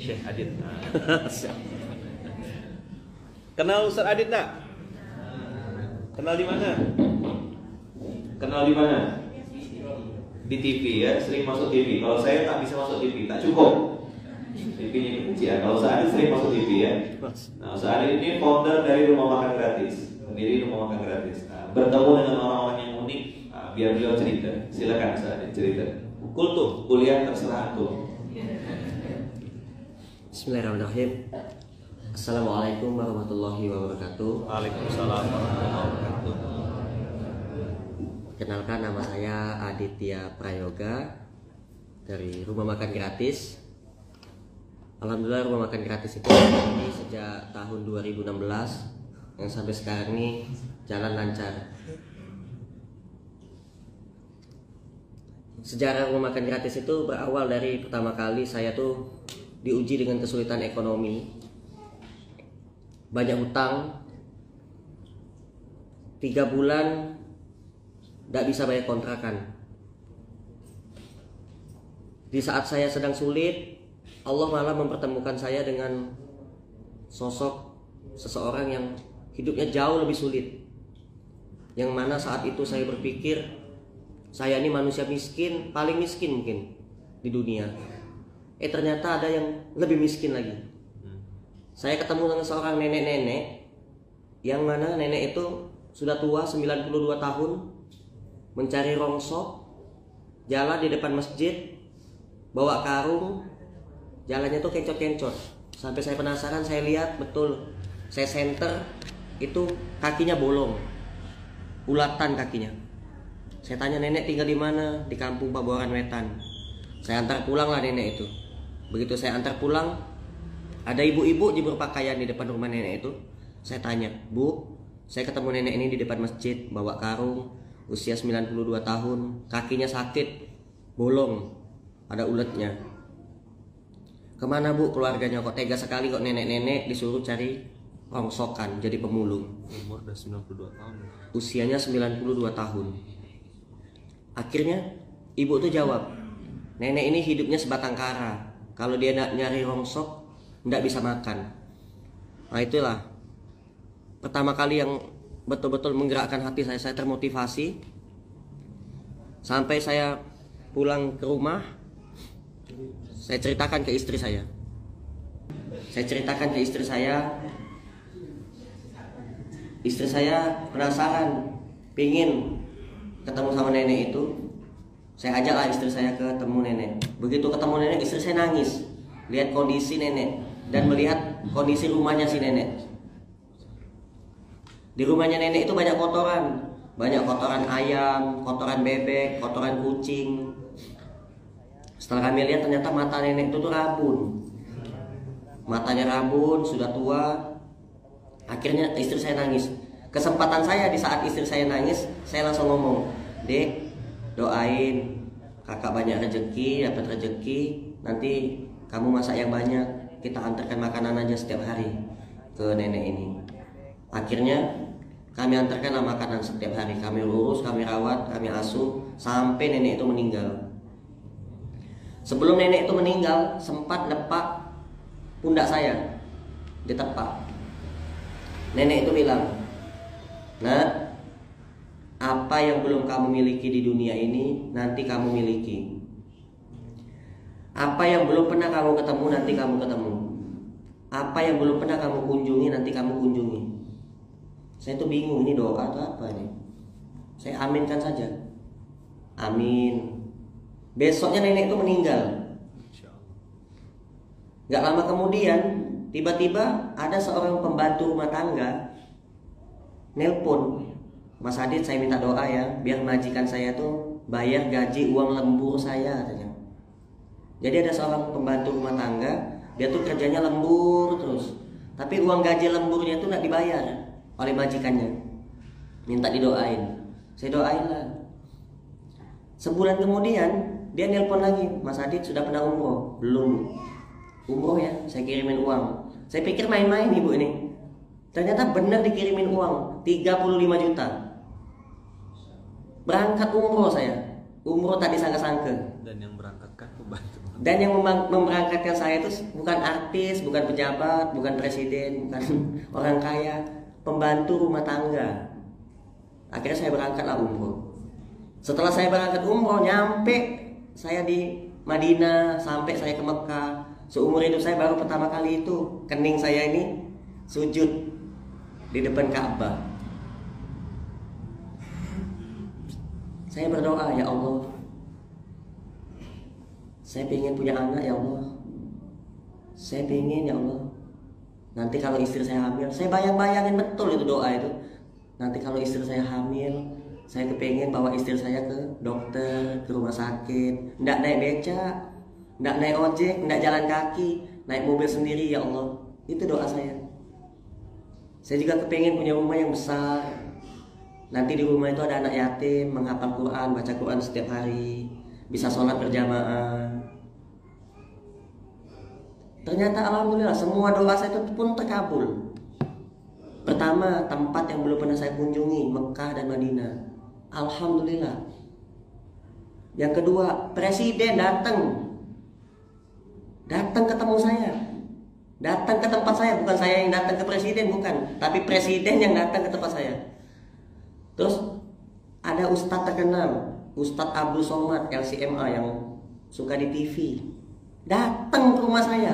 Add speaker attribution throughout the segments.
Speaker 1: Syekh Adit. Kenal Ustaz Adit tak? Kenal di mana? Kenal di mana? Di TV ya, sering masuk TV. Kalau saya tak bisa masuk TV, tak cukup. TV-nya kecil ya. Kalau Ustaz Adit sering masuk TV ya. Nah, Ustaz Adit ini founder dari Rumah Makan Gratis, pendiri Rumah Makan Gratis. Nah, bertemu dengan orang-orang yang unik. Nah, biar beliau cerita. Silakan Ustaz Adit cerita. Kultum, kuliah terserah antum.
Speaker 2: Bismillahirrahmanirrahim. Assalamualaikum warahmatullahi wabarakatuh.
Speaker 1: Waalaikumsalam warahmatullahi wabarakatuh.
Speaker 2: Kenalkan, nama saya Aditya Prayoga dari Rumah Makan Gratis. Alhamdulillah Rumah Makan Gratis itu berdiri sejak tahun 2016 yang sampai sekarang ini jalan lancar. Sejarah Rumah Makan Gratis itu berawal dari pertama kali saya tuh diuji dengan kesulitan ekonomi, banyak hutang, 3 bulan tidak bisa bayar kontrakan. Di saat saya sedang sulit, Allah malah mempertemukan saya dengan sosok seseorang yang hidupnya jauh lebih sulit, yang mana saat itu saya berpikir saya ini manusia miskin, paling miskin mungkin di dunia. Ternyata ada yang lebih miskin lagi. Saya ketemu dengan seorang nenek-nenek, yang mana nenek itu sudah tua, 92 tahun, mencari rongsok, jalan di depan masjid, bawa karung, jalannya tuh kencot-kencot. Sampai saya penasaran, saya lihat betul, saya senter, itu kakinya bolong, ulatan kakinya. Saya tanya, nenek tinggal di mana? Di kampung Pabuaran Wetan. Saya antar pulang lah nenek itu. Begitu saya antar pulang, ada ibu-ibu jemur pakaian di depan rumah nenek itu. Saya tanya, Bu, saya ketemu nenek ini di depan masjid, bawa karung, usia 92 tahun, kakinya sakit, bolong, ada uletnya. Kemana Bu keluarganya, kok tega sekali kok nenek-nenek disuruh cari rongsokan, jadi pemulung.
Speaker 1: Umur udah 92 tahun.
Speaker 2: Usianya 92 tahun. Akhirnya ibu tuh jawab, nenek ini hidupnya sebatang kara. Kalau dia nak nyari rongsok, nggak bisa makan. Nah itulah pertama kali yang betul-betul menggerakkan hati saya. Saya termotivasi. Sampai saya pulang ke rumah, saya ceritakan ke istri saya. Istri saya penasaran, pingin ketemu sama nenek itu. Saya ajaklah istri saya ketemu nenek. Begitu ketemu nenek, istri saya nangis lihat kondisi nenek dan melihat kondisi rumahnya si nenek. Di rumahnya nenek itu banyak kotoran ayam, kotoran bebek, kotoran kucing. Setelah kami lihat, ternyata mata nenek itu tuh rabun. Matanya rabun, sudah tua. Akhirnya istri saya nangis. Kesempatan saya di saat istri saya nangis, saya langsung ngomong, Dek, doain kakak banyak rezeki, dapat rezeki, nanti kamu masak yang banyak, kita antarkan makanan aja setiap hari ke nenek ini. Akhirnya kami antarkanlah makanan setiap hari, kami urus, kami rawat, kami asuh sampai nenek itu meninggal. Sebelum nenek itu meninggal, sempat nepak pundak saya, ditepak. Nenek itu bilang, Nak, apa yang belum kamu miliki di dunia ini, nanti kamu miliki. Apa yang belum pernah kamu ketemu, nanti kamu ketemu. Apa yang belum pernah kamu kunjungi, nanti kamu kunjungi. Saya tuh bingung, ini doa atau apa nih? Saya aminkan saja. Amin. Besoknya nenek itu meninggal. Gak lama kemudian, tiba-tiba ada seorang pembantu rumah tangga nelpon, Mas Adit, saya minta doa ya, biar majikan saya tuh bayar gaji uang lembur saya katanya. Jadi ada seorang pembantu rumah tangga, dia tuh kerjanya lembur terus, tapi uang gaji lemburnya tuh nggak dibayar oleh majikannya. Minta didoain. Saya doain lah. Sebulan kemudian dia nelpon lagi, Mas Adit sudah pernah umroh? Belum. Umroh ya, saya kirimin uang. Saya pikir main-main ibu ini. Ternyata benar dikirimin uang 35 juta. Berangkat umroh saya. Umroh tadi sangka-sangka.
Speaker 1: Dan yang berangkatkan pembantu.
Speaker 2: Dan yang memberangkatkan saya itu bukan artis, bukan pejabat, bukan presiden, bukan orang kaya, pembantu rumah tangga. Akhirnya saya berangkatlah umroh. Setelah saya berangkat umroh, nyampe saya di Madinah, sampai saya ke Mekah. Seumur hidup saya baru pertama kali itu kening saya ini sujud di depan Ka'bah. Saya berdoa, ya Allah, saya pengen punya anak ya Allah. Saya pengen ya Allah. Nanti kalau istri saya hamil, saya bayangin betul itu doa itu. Nanti kalau istri saya hamil, saya kepengen bawa istri saya ke dokter, ke rumah sakit. Nggak naik becak, nggak naik ojek, nggak jalan kaki, naik mobil sendiri ya Allah. Itu doa saya. Saya juga kepengen punya rumah yang besar. Nanti di rumah itu ada anak yatim, menghafal Quran, baca Quran setiap hari, bisa sholat berjamaah. Ternyata alhamdulillah semua doa saya itu pun terkabul. Pertama, tempat yang belum pernah saya kunjungi, Mekah dan Madinah. Alhamdulillah. Yang kedua, presiden datang ketemu saya, datang ke tempat saya. Bukan saya yang datang ke presiden, bukan, tapi presiden yang datang ke tempat saya. Terus ada ustadz terkenal, Ustadz Abdul Somad LCMA yang suka di TV, datang ke rumah saya.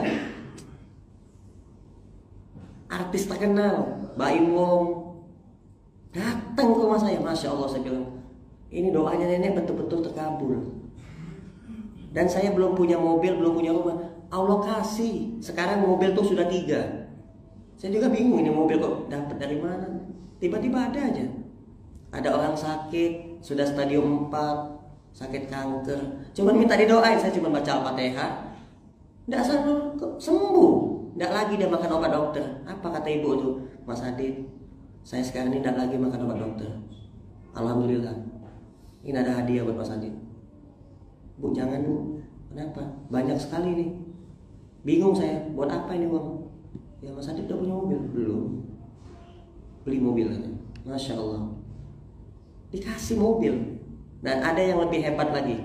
Speaker 2: Artis terkenal, Baim Wong, datang ke rumah saya. Masya Allah, saya bilang, ini doanya nenek betul-betul terkabul. Dan saya belum punya mobil, belum punya rumah, Allah kasih. Sekarang mobil tuh sudah 3. Saya juga bingung, ini mobil kok dapat dari mana. Tiba-tiba ada aja. Ada orang sakit, sudah stadium 4, sakit kanker, cuman minta didoain. Saya cuma baca Al-Fatihah, tidak sembuh. Tidak lagi dia makan obat dokter. Apa kata ibu itu, Mas Adit, saya sekarang ini tidak lagi makan obat dokter. Alhamdulillah. Ini ada hadiah buat Mas Adit. Bu, jangan bu. Kenapa? Banyak sekali nih. Bingung saya, buat apa ini uang? Ya Mas Adit udah punya mobil? Belum. Beli mobil katanya. Masya Allah. Dikasih mobil. Dan ada yang lebih hebat lagi,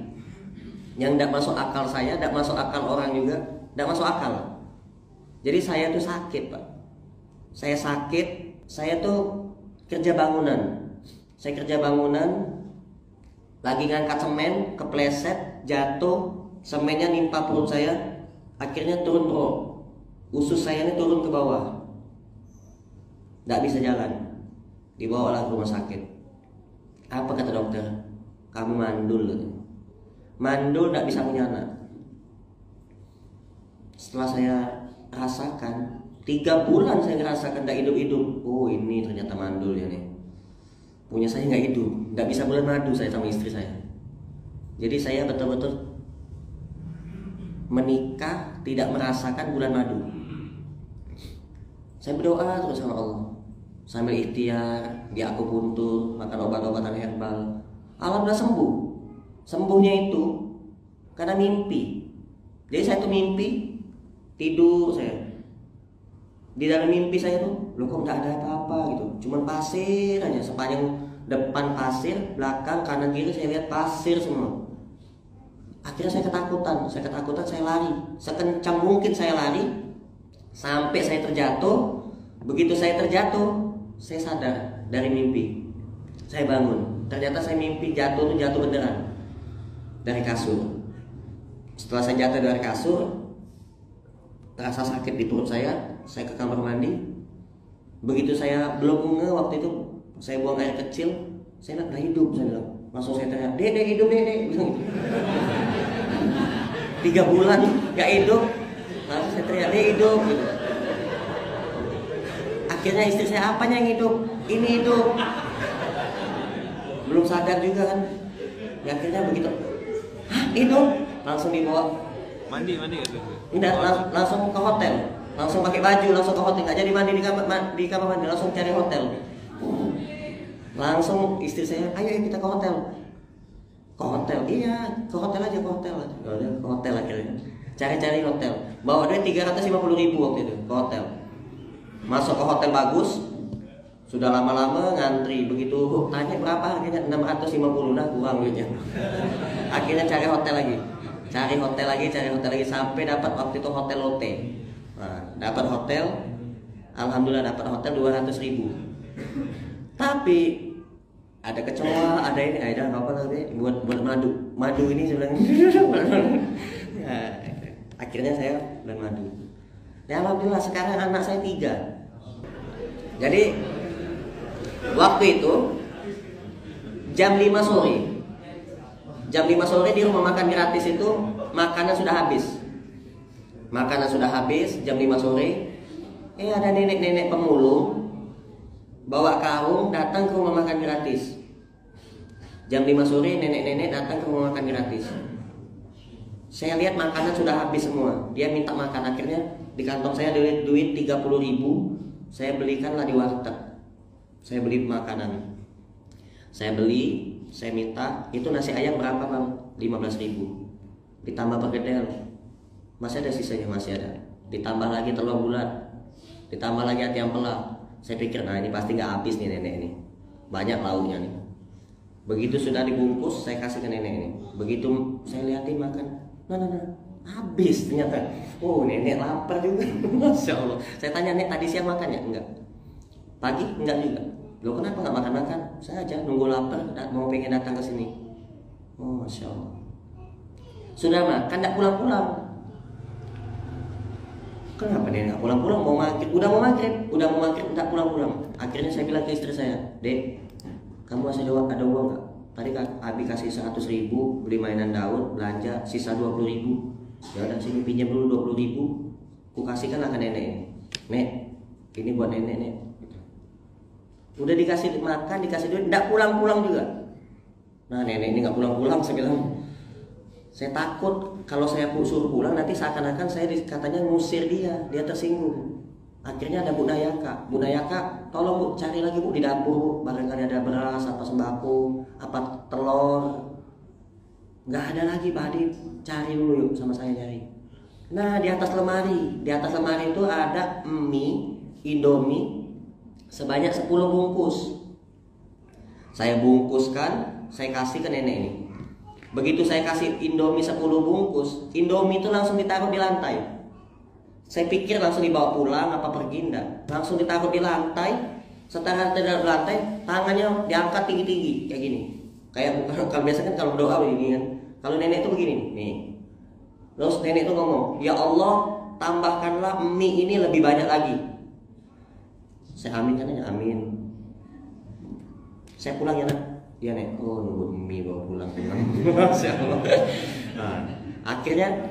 Speaker 2: yang tidak masuk akal saya, tidak masuk akal orang juga, tidak masuk akal. Jadi saya tuh sakit Pak. Saya sakit, saya tuh kerja bangunan. Saya kerja bangunan, lagi ngangkat semen, kepleset, jatuh, semennya nimpa perut saya, akhirnya turun drop. Usus saya ini turun ke bawah, tidak bisa jalan. Dibawalah ke rumah sakit. Apa kata dokter? Kamu mandul. Mandul, tidak bisa punya anak. Setelah saya rasakan, 3 bulan saya ngerasakan tidak hidup-hidup. Oh ini ternyata mandul ya nih. Punya saya nggak hidup, nggak bisa bulan madu saya sama istri saya. Jadi saya betul-betul menikah tidak merasakan bulan madu. Saya berdoa terus sama Allah, sambil ikhtiar, di akupuntur, makan obat-obatan herbal. Alhamdulillah sembuh. Sembuhnya itu karena mimpi. Jadi saya tuh mimpi, tidur saya. Di dalam mimpi saya tuh, loh kok nggak ada apa-apa gitu. Cuman pasir aja, sepanjang depan pasir, belakang, kanan kiri saya lihat pasir semua. Akhirnya saya ketakutan, saya lari. Sekencang mungkin saya lari, sampai saya terjatuh. Begitu saya terjatuh, saya sadar dari mimpi. Saya bangun, ternyata saya mimpi jatuh beneran dari kasur. Setelah saya jatuh dari kasur, terasa sakit di perut saya ke kamar mandi. Begitu saya belum nge waktu itu, saya buang air kecil, saya nggak hidup, saya bilang. Langsung saya tanya, Dek hidup Dek, bilang gitu. 3 bulan nggak hidup, langsung saya teriak, Dek hidup gitu. Akhirnya istri saya, apanya yang hidup? Ini hidup. Belum sadar juga kan. Ya, akhirnya begitu, hah hidup? Langsung dibawa
Speaker 1: mandi gitu.
Speaker 2: Enggak, langsung ke hotel. Langsung pakai baju, langsung ke hotel. Nggak jadi mandi di kamar mandi, langsung cari hotel. Langsung istri saya, ayo kita ke hotel. Ke hotel, iya, ke hotel aja, ke hotel. Udah, ke hotel akhirnya. Cari-cari hotel. Bawa duit 350.000 waktu itu ke hotel. Masuk ke hotel bagus, Sudah lama-lama ngantri, begitu tanya berapa harganya, 650, nah kurang duitnya. Akhirnya cari hotel lagi sampai dapat waktu itu hotel Lotte. Nah, dapat hotel, alhamdulillah dapat hotel 200.000. Tapi ada kecoa, ada ini, ada apa nanti buat madu ini sebenarnya. Ya, akhirnya saya bulan madu. Ya alhamdulillah sekarang anak saya 3. Jadi waktu itu jam 5 sore di rumah makan gratis itu makanan sudah habis jam 5 sore. Ada nenek-nenek pemulung bawa karung datang ke rumah makan gratis. Jam 5 sore nenek-nenek datang ke rumah makan gratis. Saya lihat makanan sudah habis semua. Dia minta makan, akhirnya di kantong saya duit 30.000. Saya belikanlah di warteg. Saya beli makanan. Saya minta, itu nasi ayam berapa bang? 15.000. Ditambah perkedel, masih ada sisanya, masih ada. Ditambah lagi telur bulat, ditambah lagi ati ampela. Saya pikir, nah ini pasti nggak habis nih nenek ini. Banyak lauknya nih. Begitu sudah dibungkus, saya kasih ke nenek ini. Begitu saya lihatin makan, nah, habis ternyata. Oh nenek lapar juga. Masya Allah. Saya tanya, nek tadi siang makan ya? Enggak. Pagi? Enggak juga. Loh kenapa nggak makan? Saya aja nunggu lapar, mau pengen datang ke sini. Oh Masya Allah. Sudah makan, nggak pulang-pulang. Kenapa dia nggak pulang-pulang? Udah mau maghrib, nggak pulang-pulang. Akhirnya saya bilang ke istri saya, Dek, kamu masih ada uang nggak? Tadi Abi kasih 100.000 beli mainan Daud, belanja sisa 20.000. Ya udah sini pinjam dulu 20.000. Ku kasihkan lah ke nenek. Nek, ini buat nenek nek. Udah dikasih makan, dikasih duit, nggak pulang-pulang juga. Nah nenek ini nggak pulang-pulang, saya bilang. Saya takut kalau saya suruh pulang nanti seakan-akan saya katanya ngusir dia tersinggung. Akhirnya ada Bu Nayaka, tolong Bu cari lagi Bu di dapur Bu, barangkali ada beras, apa sembako, apa telur. Nggak ada lagi Pak Adit, cari dulu yuk, sama saya nyari. Nah di atas lemari itu ada mie Indomie sebanyak 10 bungkus. Saya bungkuskan, saya kasih ke nenek ini. Begitu saya kasih Indomie 10 bungkus, Indomie itu langsung ditaruh di lantai. Saya pikir langsung dibawa pulang apa pergi, enggak. Langsung ditaruh di lantai. Setelah ditaruh di lantai, tangannya diangkat tinggi-tinggi kayak gini. Kayak kalau biasa kan kalau doa begini kan. Kalau nenek itu begini, nih. Terus nenek itu ngomong, "Ya Allah, tambahkanlah mie ini lebih banyak lagi." Saya amin kan ya, amin. Saya pulang ya nak. Iya nek, oh nunggu mie bawa pulang. Masya Allah. Nah, akhirnya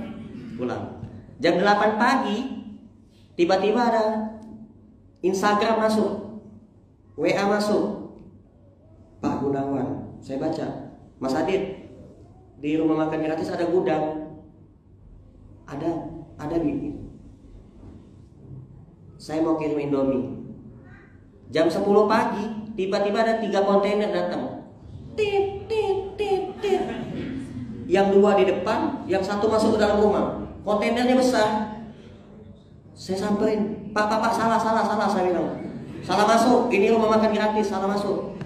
Speaker 2: pulang. Jam 8 pagi tiba-tiba ada Instagram masuk, WA masuk. Pak Gunawan, saya baca, Mas Adit, di rumah makan gratis ada gudang. Ada bibi. Saya mau kirim Indomie. Jam 10 pagi tiba-tiba ada 3 kontainer datang. Tit. Yang 2 di depan, yang 1 masuk ke dalam rumah. Kontainernya besar. Saya samperin, Pak, salah saya bilang. Salah masuk, ini rumah makan gratis, salah masuk.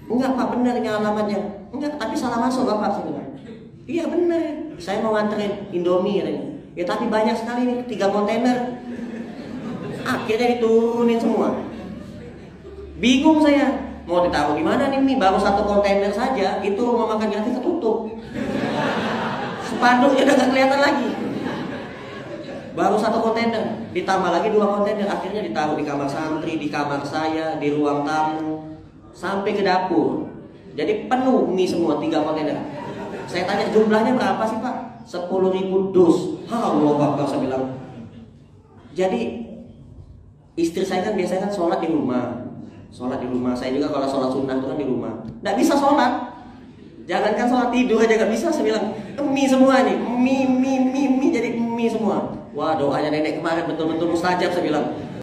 Speaker 2: Enggak Pak, benar ini alamatnya. Enggak, tapi salah masuk Bapak, saya bilang. Iya benar, saya mau nganterin Indomie katanya. Ya tapi banyak sekali nih, 3 kontainer. Akhirnya diturunin semua. Bingung saya. Mau ditaruh di mana nih mie? Baru 1 kontainer saja, itu rumah makan gratis ketutup. Spanduknya udah gak kelihatan lagi. Baru 1 kontainer, ditambah lagi 2 kontainer. Akhirnya ditaruh di kamar santri, di kamar saya, di ruang tamu, sampai ke dapur. Jadi penuh mie semua 3 kontainer. Saya tanya jumlahnya berapa sih Pak? 10.000 dus. Allah Akbar, saya bilang. Jadi istri saya kan biasanya kan sholat di rumah. Saya juga kalau sholat sunnah itu kan di rumah. Nggak bisa sholat. Jangankan sholat tidur aja nggak bisa. Saya bilang mie semua nih, mie jadi mie semua. Wah doanya nenek kemarin betul-betul mustajab, saya bilang.